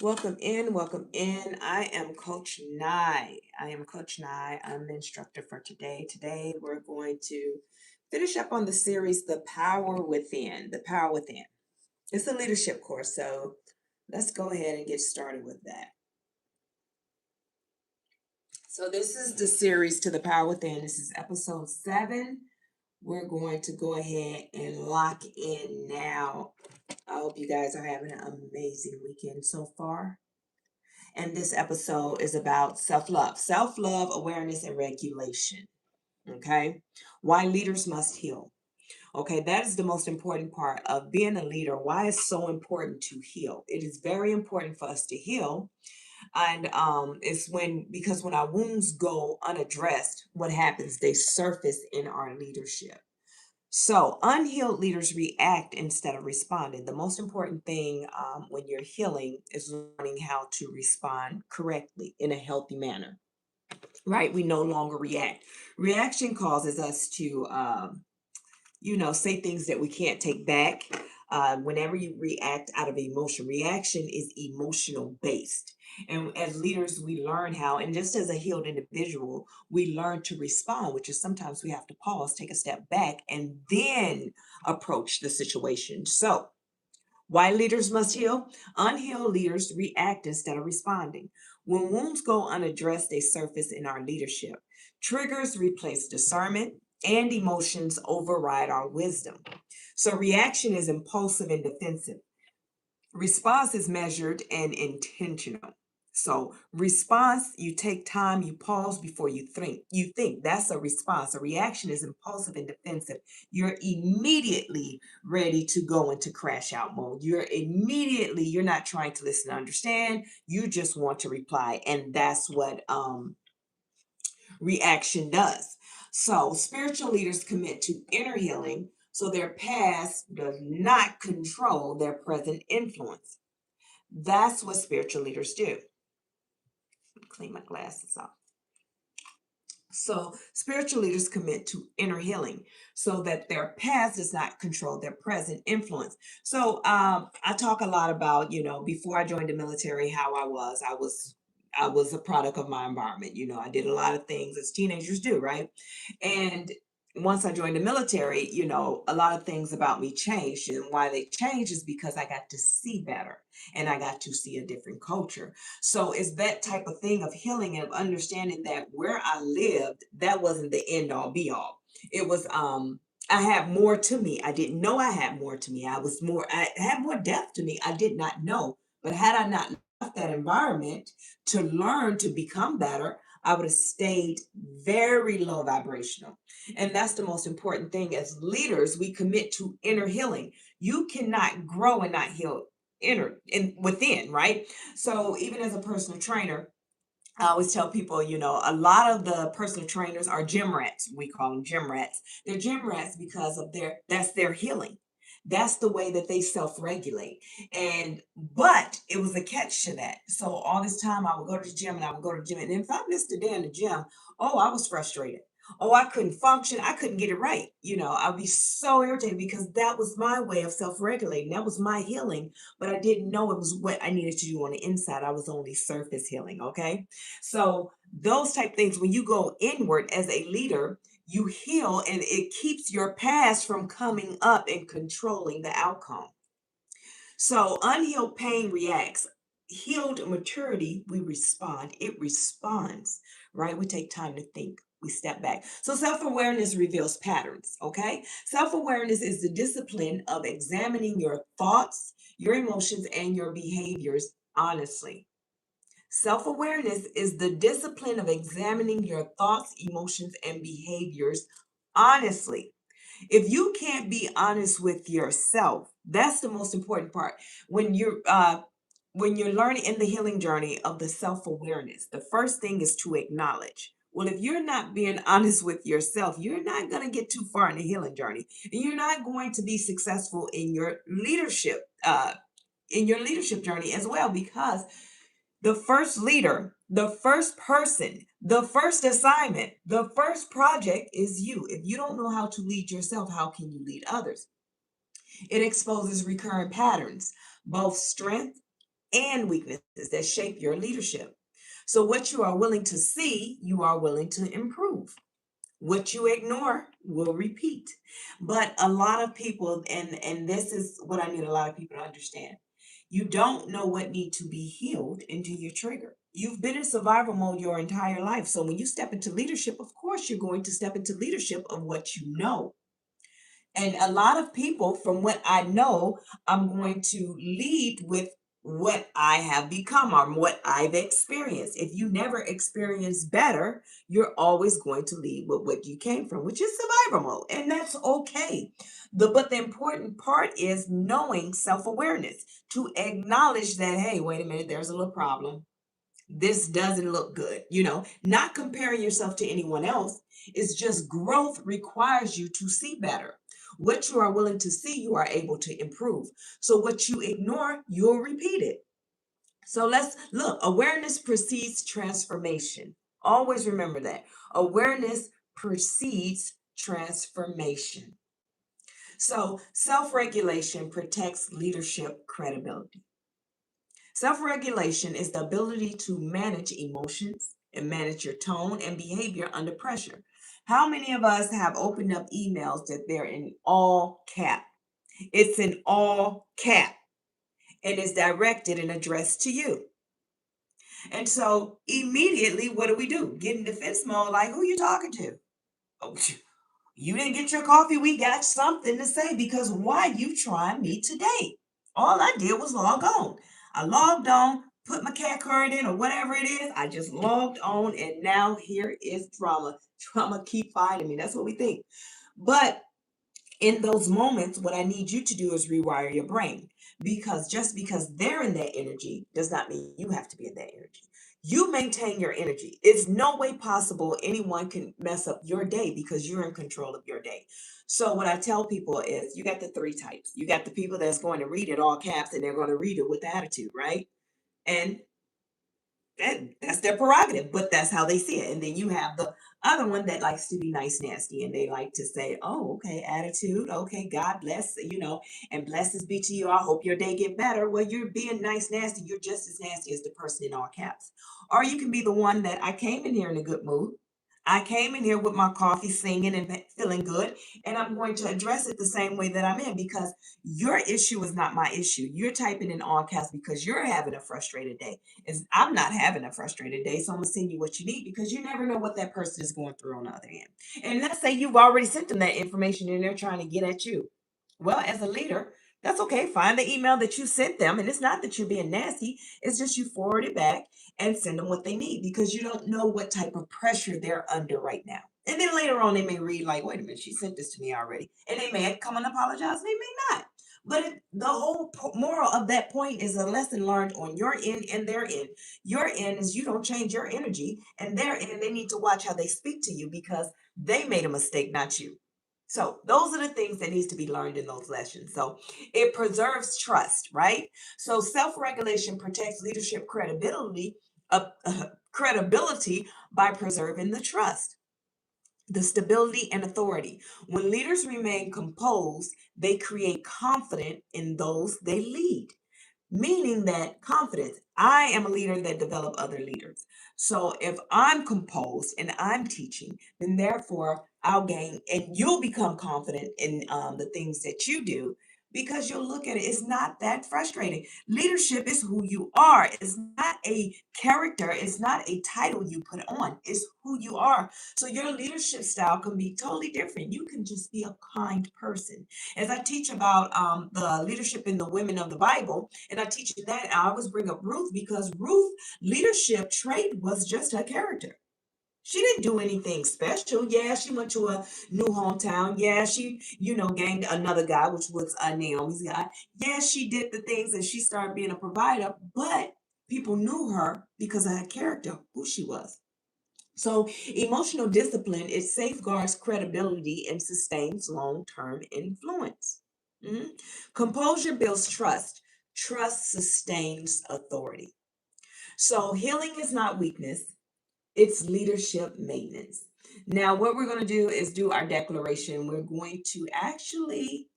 Welcome in, welcome in. I am Coach Nye. I'm the instructor for today. Today, we're going to finish up on the series, The Power Within. The Power Within. It's a leadership course, so let's go ahead and get started with that. So, this is the series to The Power Within. This is episode 7. We're going to go ahead and lock in now. I hope you guys are having an amazing weekend so far. And this episode is about self love, awareness, and regulation. Okay. Why leaders must heal. Okay. That is the most important part of being a leader. Why it's so important to heal. It is very important for us to heal. And it's because when our wounds go unaddressed, what happens? They surface in our leadership. So, unhealed leaders react instead of responding. The most important thing when you're healing is learning how to respond correctly in a healthy manner, right? We no longer react. Reaction causes us to say things that we can't take back. Whenever you react out of emotion, reaction is emotional based. And as leaders, we learn how, and just as a healed individual, we learn to respond, which is sometimes we have to pause, take a step back, and then approach the situation. So, why leaders must heal? Unhealed leaders react instead of responding. When wounds go unaddressed, they surface in our leadership. Triggers replace discernment, and emotions override our wisdom. So, reaction is impulsive and defensive. Response is measured and intentional. So, response, you take time, you pause before you think. You think that's a response. A reaction is impulsive and defensive. You're immediately ready to go into crash out mode. You're not trying to listen and understand. You just want to reply. And that's what reaction does. So, spiritual leaders commit to inner healing so their past does not control their present influence. That's what spiritual leaders do. Clean my glasses off. So, spiritual leaders commit to inner healing so that their past does not control their present influence. So, I talk a lot about, before I joined the military, how I was a product of my environment. I did a lot of things as teenagers do, right? And once I joined the military, a lot of things about me changed. And why they changed is because I got to see better and I got to see a different culture. So it's that type of thing of healing and of understanding that where I lived, that wasn't the end all be all. It was I had more to me. I didn't know I had more to me. I had more depth to me. I did not know. But had I not left that environment to learn to become better, I would have stayed very low vibrational. And that's the most important thing. As leaders, we commit to inner healing. You cannot grow and not heal inner and within, right? So even as a personal trainer, I always tell people, a lot of the personal trainers are gym rats. We call them gym rats. They're gym rats because of that's their healing. That's the way that they self-regulate. But it was a catch to that. So all this time I would go to the gym and I would go to the gym. And if I missed a day in the gym, oh, I was frustrated. Oh, I couldn't function. I couldn't get it right. I'd be so irritated because that was my way of self-regulating. That was my healing, but I didn't know it was what I needed to do on the inside. I was only surface healing. Okay. So those type things, when you go inward as a leader, you heal and it keeps your past from coming up and controlling the outcome. So unhealed pain reacts. Healed maturity, we respond. It responds, right? We take time to think. We step back. So self awareness reveals patterns, okay? Self awareness is the discipline of examining your thoughts, your emotions, and your behaviors honestly. Self awareness is the discipline of examining your thoughts, emotions, and behaviors honestly. If you can't be honest with yourself, that's the most important part. When you're learning in the healing journey of the self awareness, the first thing is to acknowledge. Well, if you're not being honest with yourself, you're not going to get too far in the healing journey, and you're not going to be successful in your leadership journey as well, because the first leader, the first person, the first assignment, the first project is you. If you don't know how to lead yourself, how can you lead others? It exposes recurrent patterns, both strength and weaknesses that shape your leadership. So, what you are willing to see, you are willing to improve. What you ignore will repeat. But a lot of people, and this is what I need a lot of people to understand. You don't know what need to be healed until you're triggered. You've been in survival mode your entire life. So when you step into leadership, of course you're going to step into leadership of what you know. And a lot of people, from what I know, I'm going to lead with what I have become or what I've experienced. If you never experience better, you're always going to lead with what you came from, which is survival mode. And that's okay. But the important part is knowing self-awareness to acknowledge that, hey, wait a minute, there's a little problem. This doesn't look good, not comparing yourself to anyone else. It's just growth requires you to see better. What you are willing to see, you are able to improve. So what you ignore, you'll repeat it. So let's look. Awareness precedes transformation. Always remember that. Awareness precedes transformation. So self-regulation protects leadership credibility. Self-regulation is the ability to manage emotions and manage your tone and behavior under pressure. How many of us have opened up emails that they're in all cap? It's in all cap and is directed and addressed to you. And so immediately, what do? Get in defense mode, like, who you talking to? Oh, you didn't get your coffee. We got something to say because why you trying me today? All I did was log on. I logged on, put my cat card in or whatever it is. I just logged on and now here is drama. Drama keep finding me. That's what we think. But in those moments, what I need you to do is rewire your brain because just because they're in that energy does not mean you have to be in that energy. You maintain your energy. It's no way possible anyone can mess up your day because you're in control of your day. So, what I tell people is you got the three types. You got the people that's going to read it all caps and they're going to read it with attitude, right? And that's their prerogative, but that's how they see it. And then you have the other one that likes to be nice, nasty, and they like to say, "Oh, okay, attitude. Okay, God bless, and blessings be to you. I hope your day get better." Well, you're being nice, nasty. You're just as nasty as the person in all caps. Or you can be the one that I came in here in a good mood. I came in here with my coffee, singing and feeling good, and I'm going to address it the same way that I'm in because your issue is not my issue. You're typing in all caps because you're having a frustrated day is I'm not having a frustrated day, so I'm gonna send you what you need because you never know what that person is going through on the other end. And let's say you've already sent them that information and they're trying to get at you. Well, as a leader, that's okay. Find the email that you sent them, and it's not that you're being nasty, it's just you forward it back and send them what they need because you don't know what type of pressure they're under right now. And then later on, they may read, like, wait a minute, she sent this to me already. And they may come and apologize, they may not. But the whole moral of that point is a lesson learned on your end and their end. Your end is you don't change your energy, and their end, they need to watch how they speak to you because they made a mistake, not you. So those are the things that needs to be learned in those lessons. So it preserves trust, right? So self-regulation protects leadership credibility by preserving the trust, the stability and authority. When leaders remain composed, they create confidence in those they lead, meaning that confidence. I am a leader that develop other leaders. So if I'm composed and I'm teaching, then therefore I'll gain and you'll become confident in the things that you do because you'll look at it. It's not that frustrating. Leadership is who you are. It's not a character. It's not a title you put on. It's who you are. So your leadership style can be totally different. You can just be a kind person. As I teach about the leadership in the women of the Bible, and I teach you that, I always bring up Ruth because Ruth leadership trait was just her character. She didn't do anything special. Yeah, she went to a new hometown. Yeah, she, gained another guy, which was Naomi's guy. Yeah, she did the things and she started being a provider, but people knew her because of her character, who she was. So, emotional discipline, it safeguards credibility and sustains long-term influence. Mhm. Composure builds trust. Trust sustains authority. So, healing is not weakness, it's leadership maintenance. Now, what we're going to do is do our declaration. We're going to actually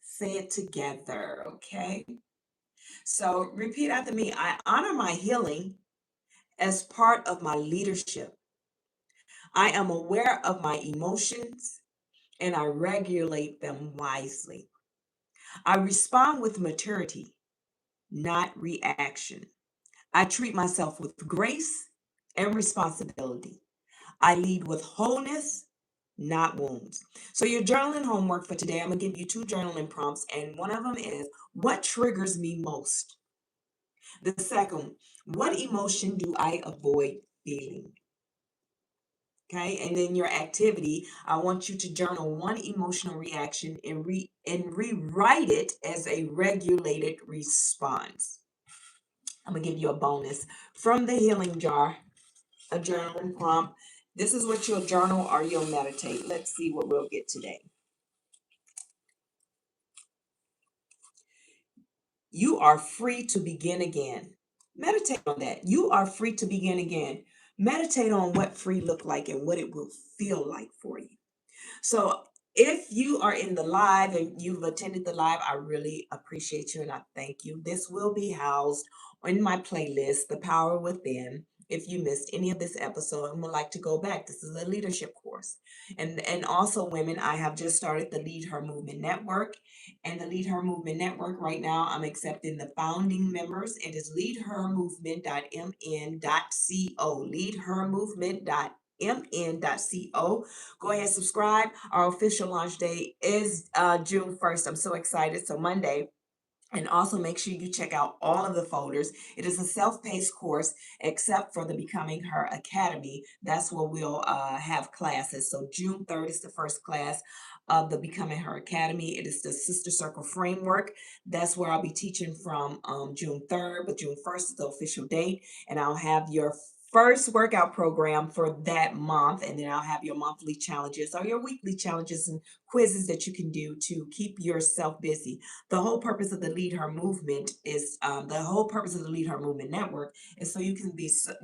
say it together, okay? So repeat after me. I honor my healing as part of my leadership. I am aware of my emotions and I regulate them wisely. I respond with maturity, not reaction. I treat myself with grace and responsibility. I lead with wholeness, not wounds. So, your journaling homework for today, I'm going to give you two journaling prompts, and one of them is what triggers me most? The second, what emotion do I avoid feeling? Okay, and then your activity, I want you to journal one emotional reaction and rewrite it as a regulated response. I'm gonna give you a bonus from the healing jar, a journaling prompt. This is what you'll journal or you'll meditate. Let's see what we'll get today. You are free to begin again. Meditate on that. You are free to begin again. Meditate on what free look like and what it will feel like for you. So if you are in the live and you've attended the live, I really appreciate you and I thank you. This will be housed in my playlist, The Power Within. If you missed any of this episode and would like to go back, this is a leadership course. And also, women, I have just started the Lead Her Movement Network. And the Lead Her Movement Network, right now, I'm accepting the founding members. It is leadhermovement.mn.co. Leadhermovement.mn.co. Go ahead, subscribe. Our official launch day is June 1st. I'm so excited. So Monday. And also make sure you check out all of the folders. It is a self-paced course, except for the Becoming Her Academy. That's where we'll have classes. So June 3rd is the first class of the Becoming Her Academy. It is the Sister Circle Framework. That's where I'll be teaching from June 3rd, but June 1st is the official date. And I'll have your first workout program for that month. And then I'll have your monthly challenges or your weekly challenges and quizzes that you can do to keep yourself busy. The whole purpose of the Lead Her movement is the whole purpose of the Lead Her Movement Network is so you can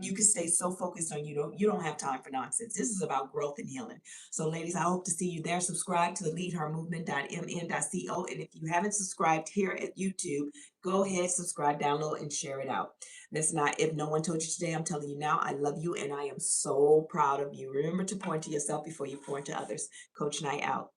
you can stay so focused on you don't have time for nonsense. This is about growth and healing. So ladies, I hope to see you there. Subscribe to the leadhermovement.mn.co. And if you haven't subscribed here at YouTube, go ahead, subscribe, download, and share it out. That's not, if no one told you today, I'm telling you now, I love you and I am so proud of you. Remember to pour into yourself before you pour into others. Coach Night out.